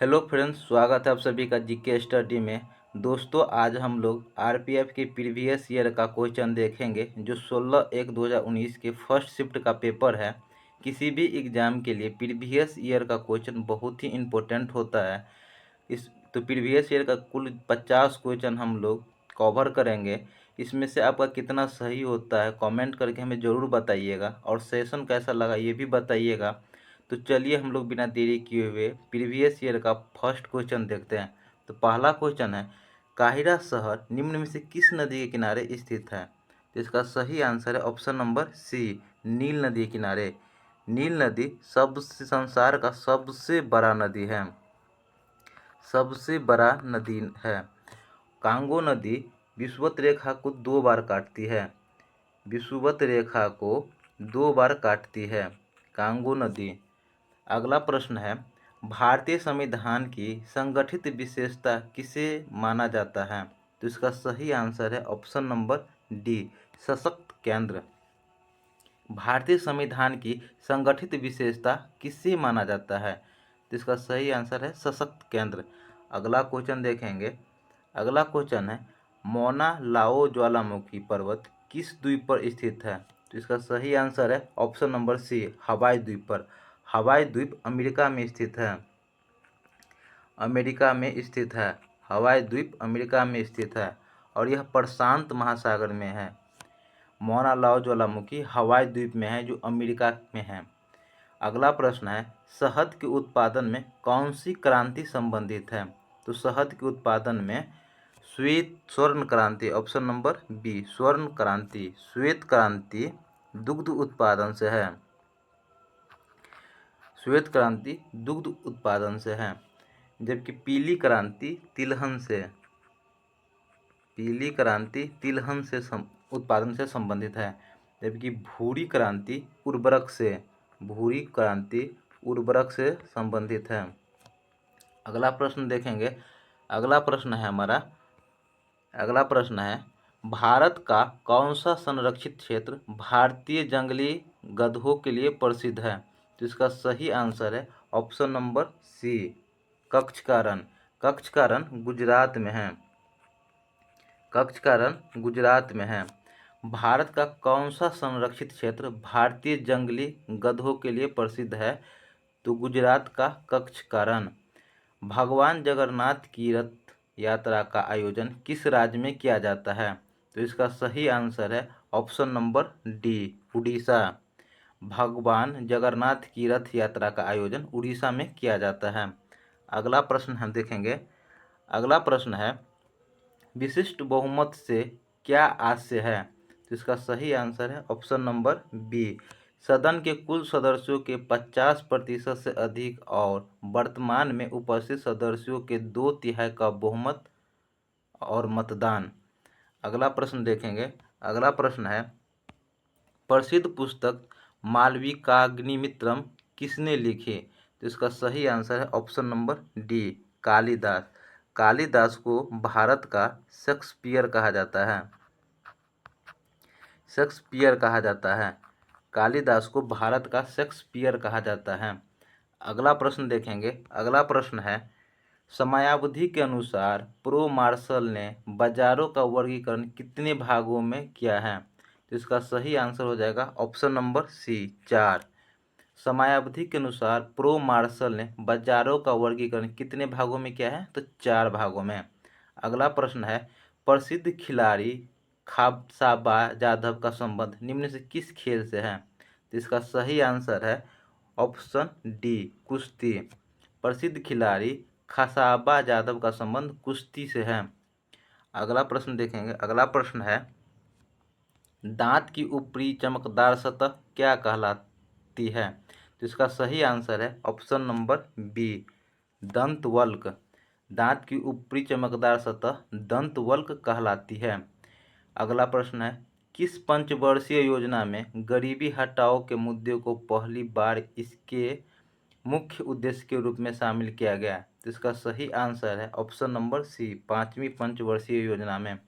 Hello friends, स्वागत है आप सभी का जीके स्टडी में। दोस्तों, आज हम लोग आरपीएफ के प्रीवियस ईयर का क्वेश्चन देखेंगे जो 16/1/2019 के फर्स्ट शिफ्ट का पेपर है। किसी भी एग्ज़ाम के लिए प्रीवियस ईयर का क्वेश्चन बहुत ही इम्पोर्टेंट होता है। इस तो प्रीवियस ईयर का कुल 50 क्वेश्चन हम लोग कवर करेंगे। इसमें से आपका कितना सही होता है कमेंट करके हमें ज़रूर बताइएगा, और सेशन कैसा लगा ये भी बताइएगा। तो चलिए हम लोग बिना देरी किए हुए प्रीवियस ईयर का फर्स्ट क्वेश्चन देखते हैं। तो पहला क्वेश्चन है, काहिरा शहर निम्न में से किस नदी के किनारे स्थित है? तो इसका सही आंसर है ऑप्शन नंबर सी, नील नदी के किनारे। नील नदी सबसे संसार का सबसे बड़ा नदी है, सबसे बड़ा नदी है। कांगो नदी विषुवत रेखा को 2 बार काटती है, विषुवत रेखा को 2 बार काटती है कांगो नदी। अगला प्रश्न है, भारतीय संविधान की संगठित विशेषता किसे माना जाता है? तो इसका सही आंसर है ऑप्शन नंबर डी, सशक्त केंद्र। भारतीय संविधान की संगठित विशेषता किसे माना जाता है? तो इसका सही आंसर है सशक्त केंद्र। अगला क्वेश्चन देखेंगे। अगला क्वेश्चन है, मौना लाओ ज्वालामुखी पर्वत किस द्वीप पर स्थित है? तो इसका सही आंसर है ऑप्शन नंबर सी, हवाई द्वीप पर। हवाई द्वीप अमेरिका में स्थित है, अमेरिका में स्थित है। हवाई द्वीप अमेरिका में स्थित है और यह प्रशांत महासागर में है। मौना लाओ ज्वालामुखी हवाई द्वीप में है जो अमेरिका में है। अगला प्रश्न है, शहद के उत्पादन में कौन सी क्रांति संबंधित है? तो शहद के उत्पादन में श्वेत स्वर्ण क्रांति, ऑप्शन नंबर बी, स्वर्ण क्रांति। श्वेत क्रांति दुग्ध उत्पादन से है, श्वेत क्रांति दुग्ध उत्पादन से है। जबकि पीली क्रांति तिलहन से, पीली क्रांति तिलहन से उत्पादन से संबंधित है। जबकि भूरी क्रांति उर्वरक से, भूरी क्रांति उर्वरक से संबंधित है। अगला प्रश्न देखेंगे। अगला प्रश्न है हमारा, अगला प्रश्न है, भारत का कौन सा संरक्षित क्षेत्र भारतीय जंगली गधों के लिए प्रसिद्ध है? तो इसका सही आंसर है ऑप्शन नंबर सी, कच्छ का रण। कच्छ का रण गुजरात में है, कच्छ का रण गुजरात में है। भारत का कौन सा संरक्षित क्षेत्र भारतीय जंगली गधों के लिए प्रसिद्ध है? तो गुजरात का कच्छ का रण। भगवान जगन्नाथ की रथ यात्रा का आयोजन किस राज्य में किया जाता है? तो इसका सही आंसर है ऑप्शन नंबर डी, उड़ीसा। भगवान जगन्नाथ की रथ यात्रा का आयोजन उड़ीसा में किया जाता है। अगला प्रश्न हम देखेंगे। अगला प्रश्न है, विशिष्ट बहुमत से क्या आशय है? तो इसका सही आंसर है ऑप्शन नंबर बी, सदन के कुल सदस्यों के 50% से अधिक और वर्तमान में उपस्थित सदस्यों के 2/3 का बहुमत और मतदान। अगला प्रश्न देखेंगे। अगला प्रश्न है, प्रसिद्ध पुस्तक मालविकाग्निमित्रम किसने लिखी? तो इसका सही आंसर है option number D, Kalidas. Kalidas को भारत का शेक्सपियर कहा जाता है, शेक्सपियर कहा जाता है। कालिदास को भारत का शेक्सपियर कहा जाता है। अगला प्रश्न देखेंगे। अगला प्रश्न है, समयावधि के अनुसार प्रो मार्शल ने बाजारों का वर्गीकरण कितने भागों में किया है? तो इसका सही आंसर हो जाएगा ऑप्शन नंबर सी, 4। समयावधि के अनुसार प्रो मार्शल ने बाजारों का वर्गीकरण कितने भागों में किया है? तो 4 भागों में। अगला प्रश्न है, प्रसिद्ध खिलाड़ी खाबसाबा जाधव का संबंध निम्न से किस खेल से है? तो इसका सही आंसर है ऑप्शन डी, कुश्ती। प्रसिद्ध खिलाड़ी खसाबा जाधव का संबंध कुश्ती से है। अगला प्रश्न देखेंगे। अगला प्रश्न है, दांत की ऊपरी चमकदार सतह क्या कहलाती है? तो इसका सही आंसर है ऑप्शन नंबर बी, दंतवल्क। दांत की ऊपरी चमकदार सतह दंतवल्क कहलाती है। अगला प्रश्न है, किस पंचवर्षीय योजना में गरीबी हटाओ के मुद्दे को पहली बार इसके मुख्य उद्देश्य के रूप में शामिल किया गया? तो इसका सही आंसर है ऑप्शन नंबर सी, 5वीं पंचवर्षीय योजना में।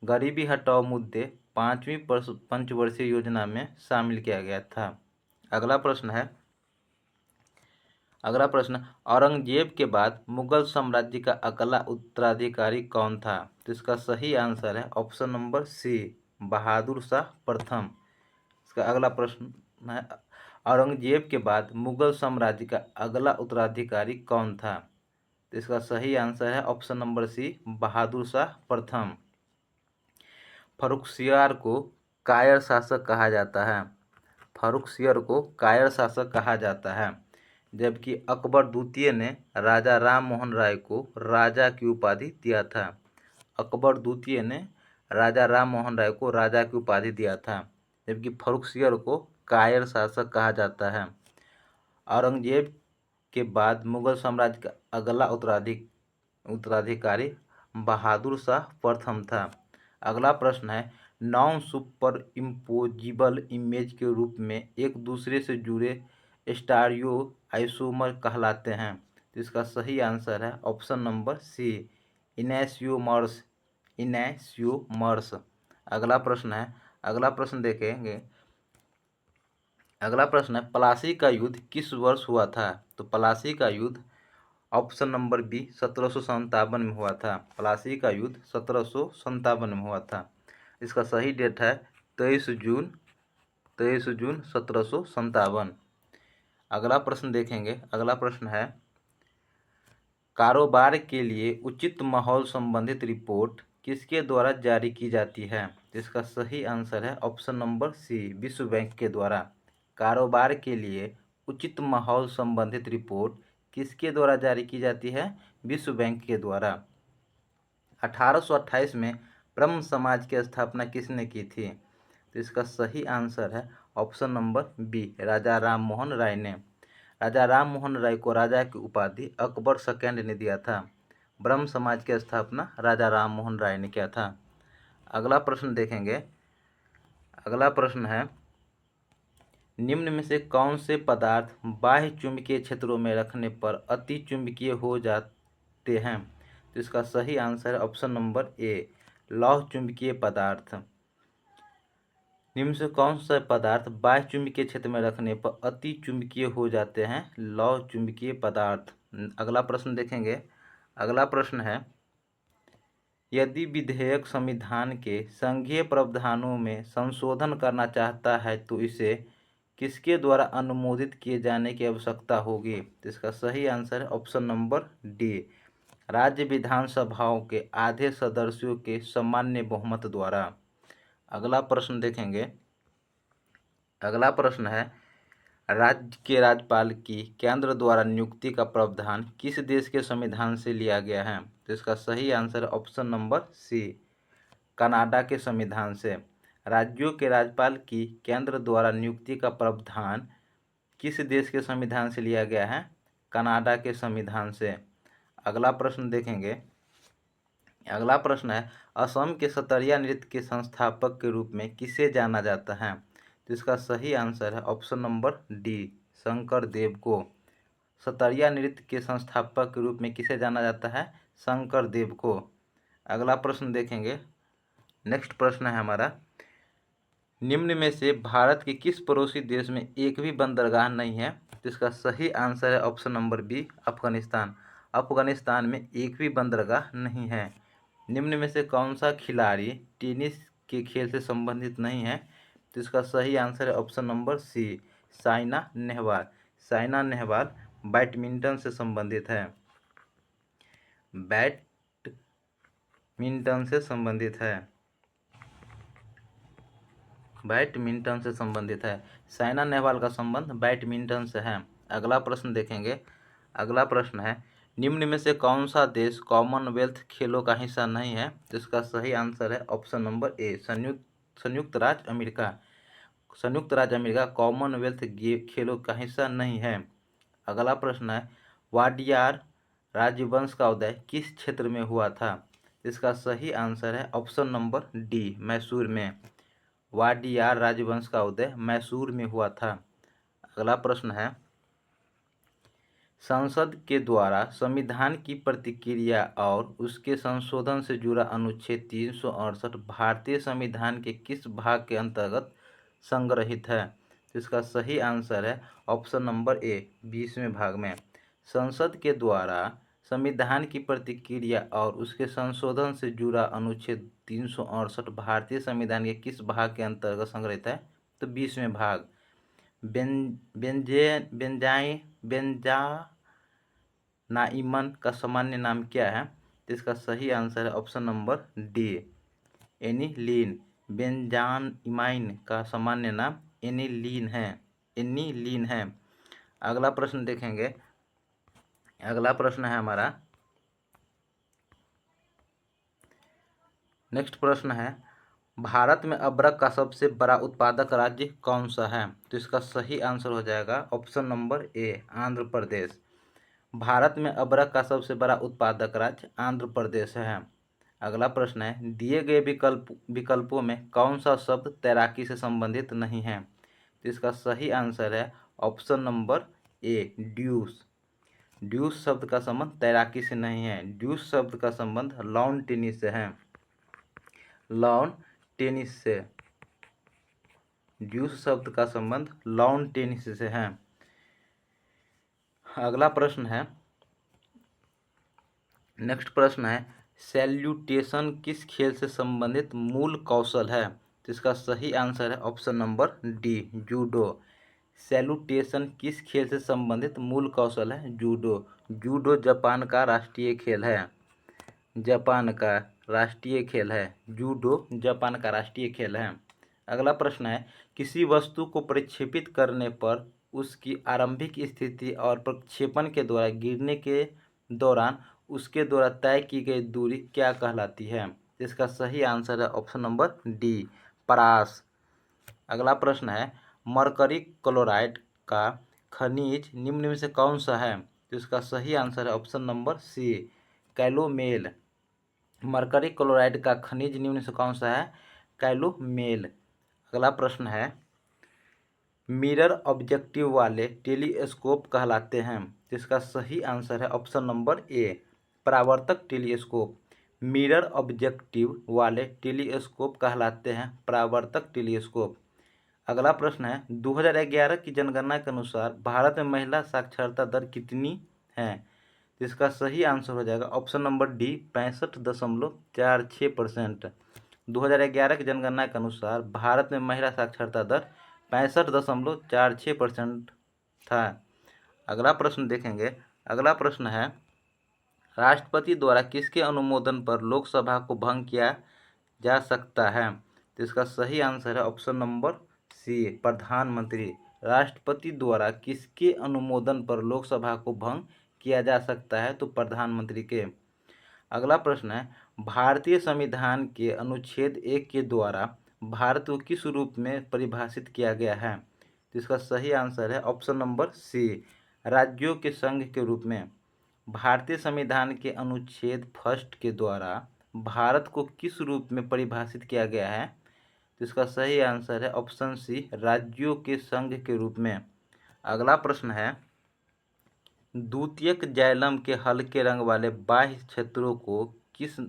गरीबी हटाओ मुद्दे 5वीं पंचवर्षीय योजना में शामिल किया गया था। अगला प्रश्न है, अगला प्रश्न, औरंगजेब के बाद मुगल साम्राज्य का अगला उत्तराधिकारी कौन था? तो इसका सही आंसर है ऑप्शन नंबर सी, बहादुर शाह प्रथम। इसका अगला प्रश्न है, औरंगजेब के बाद मुगल साम्राज्य का अगला उत्तराधिकारी कौन था? तो इसका सही आंसर है ऑप्शन नंबर सी, बहादुर शाह प्रथम। फर्रुखसियार को कायर शासक कहा जाता है। फर्रुखसियर को कायर शासक कहा जाता है, जबकि अकबर द्वितीय ने राजा राम मोहन राय को राजा की उपाधि दिया था। अकबर द्वितीय ने राजा राम मोहन राय को राजा की उपाधि दिया था, जबकि फर्रुखसियर को कायर शासक कहा जाता है। औरंगजेब के बाद मुगल साम्राज्य का अगला उत्तराधिकारी बहादुर शाह प्रथम था। अगला प्रश्न है, नॉन सुपर इम्पोजिबल इमेज के रूप में एक दूसरे से जुड़े स्टारियो आइसोमर कहलाते हैं। तो इसका सही आंसर है ऑप्शन नंबर सी, इनैसियोमर्स। इनैसियोमर्स। अगला प्रश्न है, अगला प्रश्न देखेंगे। अगला प्रश्न है, प्लासी का युद्ध किस वर्ष हुआ था? तो प्लासी का युद्ध ऑप्शन नंबर बी 1757 में हुआ था। प्लासी का युद्ध 1757 में हुआ था। इसका सही डेट है 23 जून 1757। अगला प्रश्न देखेंगे। अगला प्रश्न है, कारोबार के लिए उचित माहौल संबंधित रिपोर्ट किसके द्वारा जारी की जाती है? इसका सही आंसर है ऑप्शन नंबर सी, विश्व बैंक के द्वारा। कारोबार के लिए उचित माहौल संबंधित रिपोर्ट किसके द्वारा जारी की जाती है? विश्व बैंक के द्वारा। 1828 में ब्रह्म समाज की स्थापना किसने की थी? तो इसका सही आंसर है ऑप्शन नंबर बी, राजा राम मोहन राय ने। राजा राम मोहन राय को राजा की उपाधि अकबर सेकंड ने दिया था। ब्रह्म समाज की स्थापना राजा राम मोहन राय ने किया था। अगला प्रश्न देखेंगे। अगला प्रश्न है, निम्न में से कौन से पदार्थ बाह्य चुंबकीय क्षेत्रों में रखने पर अति चुंबकीय हो जाते हैं? तो इसका सही आंसर है ऑप्शन नंबर ए, लौह चुंबकीय पदार्थ। निम्न से कौन सा पदार्थ बाह्य चुंबकीय क्षेत्र में रखने पर अति चुंबकीय हो जाते हैं? लौह चुंबकीय पदार्थ। अगला प्रश्न देखेंगे। अगला प्रश्न है, यदि विधेयक संविधान के संघीय प्रावधानों में संशोधन करना चाहता है तो इसे किसके द्वारा अनुमोदित किए जाने की आवश्यकता होगी? तो इसका सही आंसर है ऑप्शन नंबर डी, राज्य विधानसभाओं के आधे सदस्यों के सामान्य बहुमत द्वारा। अगला प्रश्न देखेंगे। अगला प्रश्न है, राज्य के राज्यपाल की केंद्र द्वारा नियुक्ति का प्रावधान किस देश के संविधान से लिया गया है? तो इसका सही आंसर है ऑप्शन नंबर सी, कनाडा के संविधान से। राज्यों के राज्यपाल की केंद्र द्वारा नियुक्ति का प्रावधान किस देश के संविधान से लिया गया है? कनाडा के संविधान से। अगला प्रश्न देखेंगे। अगला प्रश्न है, असम के सतरिया नृत्य के संस्थापक के रूप में किसे जाना जाता है? तो इसका सही आंसर है ऑप्शन नंबर डी, शंकर देव को। सतरिया नृत्य के संस्थापक के रूप में किसे जाना जाता है? शंकर देव को। अगला प्रश्न देखेंगे। नेक्स्ट प्रश्न है हमारा, निम्न में से भारत के किस पड़ोसी देश में एक भी बंदरगाह नहीं है? तो इसका सही आंसर है option number B, Afghanistan. Afghanistan में एक भी बंदरगाह नहीं है। निम्न में से कौन सा खिलाड़ी टेनिस के खेल से संबंधित नहीं है? तो इसका सही आंसर है option number C, Saina Nehwal. Saina Nehwal badminton से संबंधित है। बैडमिंटन से संबंधित है। बैडमिंटन से संबंधित है। साइना नेहवाल का संबंध बैडमिंटन से है। अगला प्रश्न देखेंगे। अगला प्रश्न है, निम्न में से कौन सा देश कॉमनवेल्थ खेलों का हिस्सा नहीं है? तो इसका सही आंसर है ऑप्शन नंबर ए, संयुक्त राज्य अमेरिका। संयुक्त राज्य अमेरिका कॉमनवेल्थ खेलों का हिस्सा नहीं है। अगला प्रश्न है, वाडियार राजवंश का उदय किस क्षेत्र में हुआ था? इसका सही आंसर है ऑप्शन नंबर डी, मैसूर में। वाडियार राजवंश का उदय मैसूर में हुआ था। अगला प्रश्न है, संसद के द्वारा संविधान की प्रतिक्रिया और उसके संशोधन से जुड़ा अनुच्छेद 368 भारतीय संविधान के किस भाग के अंतर्गत संग्रहित है? तो इसका सही आंसर है ऑप्शन नंबर ए, 20वें भाग में। संसद के द्वारा संविधान की प्रतिक्रिया और उसके संशोधन से जुड़ा अनुच्छेद 368 भारतीय संविधान के किस भाग के अंतर्गत संग्रहित है? तो 20वें भाग। बेंजानाइमन का सामान्य नाम क्या है? तो इसका सही आंसर है ऑप्शन नंबर डी, एनिलीन। बेंजानाइम का सामान्य नाम एनिलीन है। अगला प्रश्न देखेंगे। अगला प्रश्न है हमारा, नेक्स्ट प्रश्न है, भारत में अबरक का सबसे बड़ा उत्पादक राज्य कौन सा है? तो इसका सही आंसर हो जाएगा option number A, Andhra Pradesh. Bharat में अबरक का सबसे बड़ा उत्पादक राज्य आंध्र प्रदेश है। अगला प्रश्न है, दिए गए विकल्पों में कौन सा शब्द तैराकी से संबंधित नहीं है? तो इसका सही आंसर है ऑप्शन नंबर ए, ड्यूस। ड्यूस शब्द का संबंध तैराकी से नहीं है। ड्यूस शब्द का संबंध लॉन टेनिस से है। लॉन टेनिस से, ड्यूस शब्द का संबंध लॉन टेनिस से है। अगला प्रश्न है, नेक्स्ट प्रश्न है, सैल्यूटेशन किस खेल से संबंधित मूल कौशल है? तो इसका सही आंसर है option number D, judo. Salutation किस खेल से संबंधित मूल कौशल है? जूडो। जूडो जापान का राष्ट्रीय खेल है। जापान का राष्ट्रीय खेल है जूडो, जापान का राष्ट्रीय खेल है। अगला प्रश्न है, किसी वस्तु को प्रक्षेपित करने पर उसकी आरंभिक स्थिति और प्रक्षेपण के द्वारा गिरने के दौरान उसके द्वारा तय की गई दूरी क्या कहलाती है? इसका सही आंसर है ऑप्शन नंबर डी, परास। अगला प्रश्न है, मरकरी क्लोराइड का खनिज निम्न में से कौन सा है? तो इसका सही आंसर है option number C, calomel. Mercury chloride का खनिज निम्न से कौन सा है? कैलोमेल। अगला प्रश्न है, मिरर ऑब्जेक्टिव वाले टेलीस्कोप कहलाते हैं? जिसका सही आंसर है ऑप्शन नंबर ए, परावर्तक टेलीस्कोप। मिरर ऑब्जेक्टिव वाले टेलीस्कोप कहलाते हैं परावर्तक टेलीस्कोप। अगला प्रश्न है, 2011 की जनगणना के अनुसार भारत में महिला साक्षरता दर कितनी है? जिसका सही आंसर हो जाएगा ऑप्शन नंबर डी, 65.46%। 2011 की जनगणना के अनुसार भारत में महिला साक्षरता दर 65.46% था। अगला प्रश्न देखेंगे। अगला प्रश्न है, राष्ट्रपति द्वारा किसके अनुमोदन पर लोकसभा को भंग किया जा सकता है? तो इसका सही आंसर है ऑप्शन नंबर सी, प्रधानमंत्री। राष्ट्रपति द्वारा किसके अनुमोदन पर लोकसभा को भंग किया जा सकता है? तो प्रधानमंत्री के। अगला प्रश्न है, भारतीय संविधान के अनुच्छेद 1 के द्वारा भारत को किस रूप में परिभाषित किया गया है? तो इसका सही आंसर है ऑप्शन नंबर सी, राज्यों के संघ के रूप में। भारतीय संविधान के अनुच्छेद 1 के द्वारा भारत को किस रूप में परिभाषित किया गया है? तो इसका सही आंसर है ऑप्शन सी, राज्यों के संघ के रूप में। अगला प्रश्न है, द्वितीयक जाइलम के हल्के रंग वाले बाह्य क्षेत्रों को किस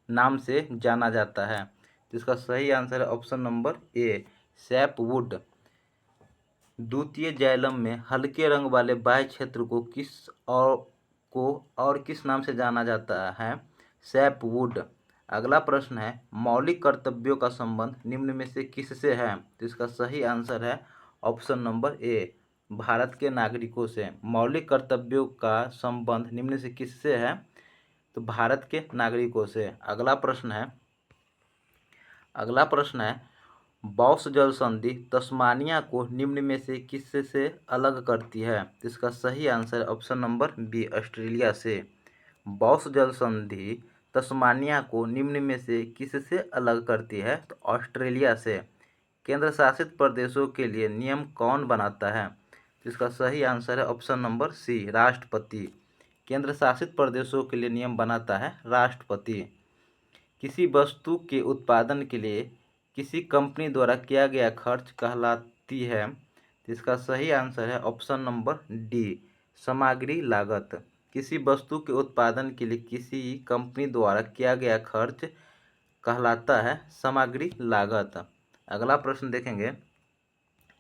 नाम से जाना जाता है? तो इसका सही आंसर है ऑप्शन नंबर ए, सैपवुड। द्वितीय जाइलम में हल्के रंग वाले बाह्य क्षेत्र को किस नाम से जाना जाता है? सैपवुड। अगला प्रश्न है, मौलिक कर्तव्यों का संबंध निम्न में से किससे है? तो इसका सही आंसर है ऑप्शन नंबर ए, भारत के नागरिकों से। मौलिक कर्तव्यों का संबंध निम्न से किससे है? तो भारत के नागरिकों से। अगला प्रश्न है, बॉक्स जल संधि तस्मानिया को निम्न में से किससे अलग करती है? इसका सही आंसर है ऑप्शन नंबर बी, ऑस्ट्रेलिया से। बॉक्स जल संधि तस्मानिया को निम्न में से किससे अलग करती है? तो ऑस्ट्रेलिया से। केंद्र शासित प्रदेशों के लिए नियम कौन बनाता है? इसका सही आंसर है ऑप्शन नंबर सी, राष्ट्रपति। केंद्र शासित प्रदेशों के लिए नियम बनाता है राष्ट्रपति। किसी वस्तु के उत्पादन के लिए किसी कंपनी द्वारा किया गया खर्च कहलाती है? इसका सही आंसर है ऑप्शन नंबर डी, सामग्री लागत। किसी वस्तु के उत्पादन के लिए किसी कंपनी द्वारा किया गया खर्च कहलाता है सामग्री लागत। अगला प्रश्न देखेंगे।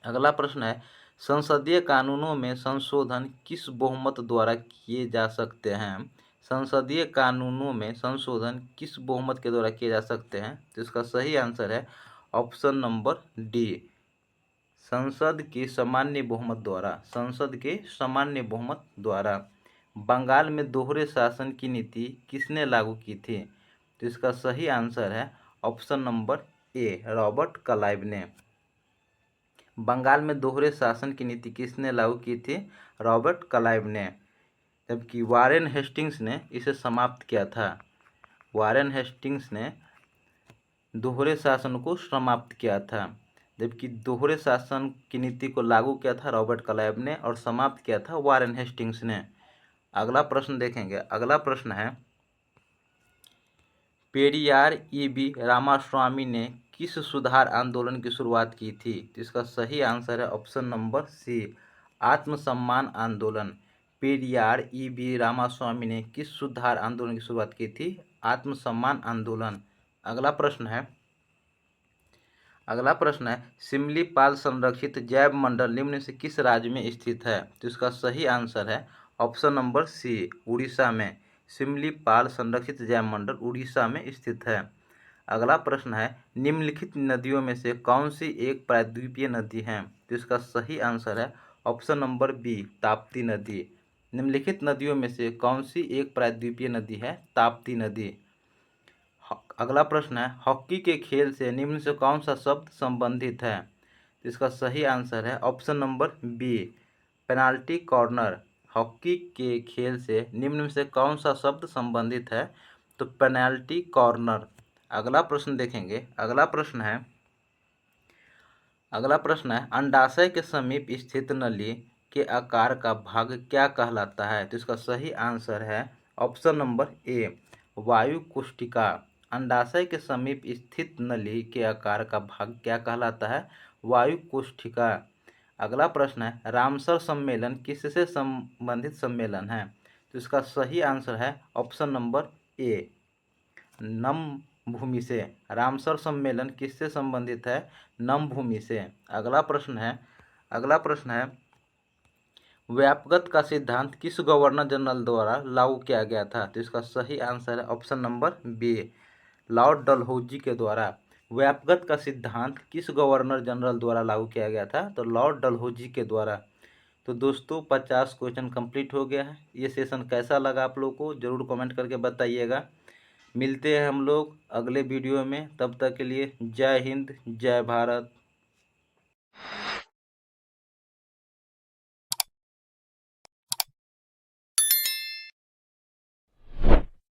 अगला प्रश्न है, संसदीय कानूनों में संशोधन किस बहुमत द्वारा किए जा सकते हैं? संसदीय कानूनों में संशोधन किस बहुमत के द्वारा किए जा सकते हैं? तो इसका सही आंसर है ऑप्शन नंबर डी, संसद के सामान्य बहुमत द्वारा। संसद के सामान्य बहुमत द्वारा। बंगाल में दोहरे शासन की नीति किसने लागू की थी? तो इसका सही आंसर है option number A, Robert Clive ने। बंगाल में दोहरे शासन की नीति किसने लागू की थी? रॉबर्ट क्लाइव ने। जबकि वारेन हेस्टिंग्स ने इसे समाप्त किया था। वारेन हेस्टिंग्स ने दोहरे शासन को समाप्त किया था, जबकि दोहरे शासन की नीति को लागू किया था रॉबर्ट क्लाइव ने और समाप्त किया था वारेन हेस्टिंग्स ने। अगला प्रश्न देखेंगे। अगला प्रश्न है, पेरियार ई.बी. रामास्वामी ने किस सुधार आंदोलन की शुरुआत की थी? तो इसका सही आंसर है ऑप्शन नंबर सी, आत्मसम्मान आंदोलन। पेरियार ई.बी. रामास्वामी ने किस सुधार आंदोलन की शुरुआत की थी? आत्मसम्मान आंदोलन। अगला प्रश्न है, सिमलीपाल संरक्षित जैव मंडल निम्न से किस राज्य में स्थित है? तो इसका सही आंसर है ऑप्शन नंबर सी, उड़ीसा में। सिमलीपाल संरक्षित जैव मंडल उड़ीसा में स्थित है। अगला प्रश्न है, निम्नलिखित नदियों में से कौन सी एक प्रायद्वीपीय नदी है? तो इसका सही आंसर है ऑप्शन नंबर बी, ताप्ती नदी। निम्नलिखित नदियों में से कौन सी एक प्रायद्वीपीय नदी है? ताप्ती नदी। अगला प्रश्न है, हॉकी के खेल से निम्न से कौन सा शब्द संबंधित है? तो इसका सही आंसर है option number B, penalty corner. Hockey के खेल से निम्न में से कौन सा शब्द संबंधित है? तो पेनाल्टी कॉर्नर। अगला प्रश्न देखेंगे। अगला प्रश्न है, अंडाशय के समीप स्थित नली के आकार का भाग क्या कहलाता है? तो इसका सही आंसर है ऑप्शन नंबर ए, वायु कोष्ठिका। अंडाशय के समीप स्थित नली के आकार का भाग क्या कहलाता है? वायु कोष्ठिका। अगला प्रश्न है, रामसर सम्मेलन किससे संबंधित सम्मेलन है? तो इसका सही आंसर है ऑप्शन नंबर ए, नम भूमि से। रामसर सम्मेलन किससे संबंधित है? नम भूमि से। अगला प्रश्न है, व्यापकता का सिद्धांत किस गवर्नर जनरल द्वारा लागू किया गया था? तो इसका सही आंसर है option number B, Lord Dalhousie के द्वारा। व्यापकता का सिद्धांत किस गवर्नर जनरल द्वारा लागू किया गया था? तो लॉर्ड डलहौजी के द्वारा। तो दोस्तों 50 क्वेश्चन कंप्लीट हो गया है। ये सेशन कैसा लगा आप लोग को ज़रूर कमेंट करके बताइएगा। मिलते हैं हम लोग अगले वीडियो में, तब तक के लिए जय हिंद, जय भारत।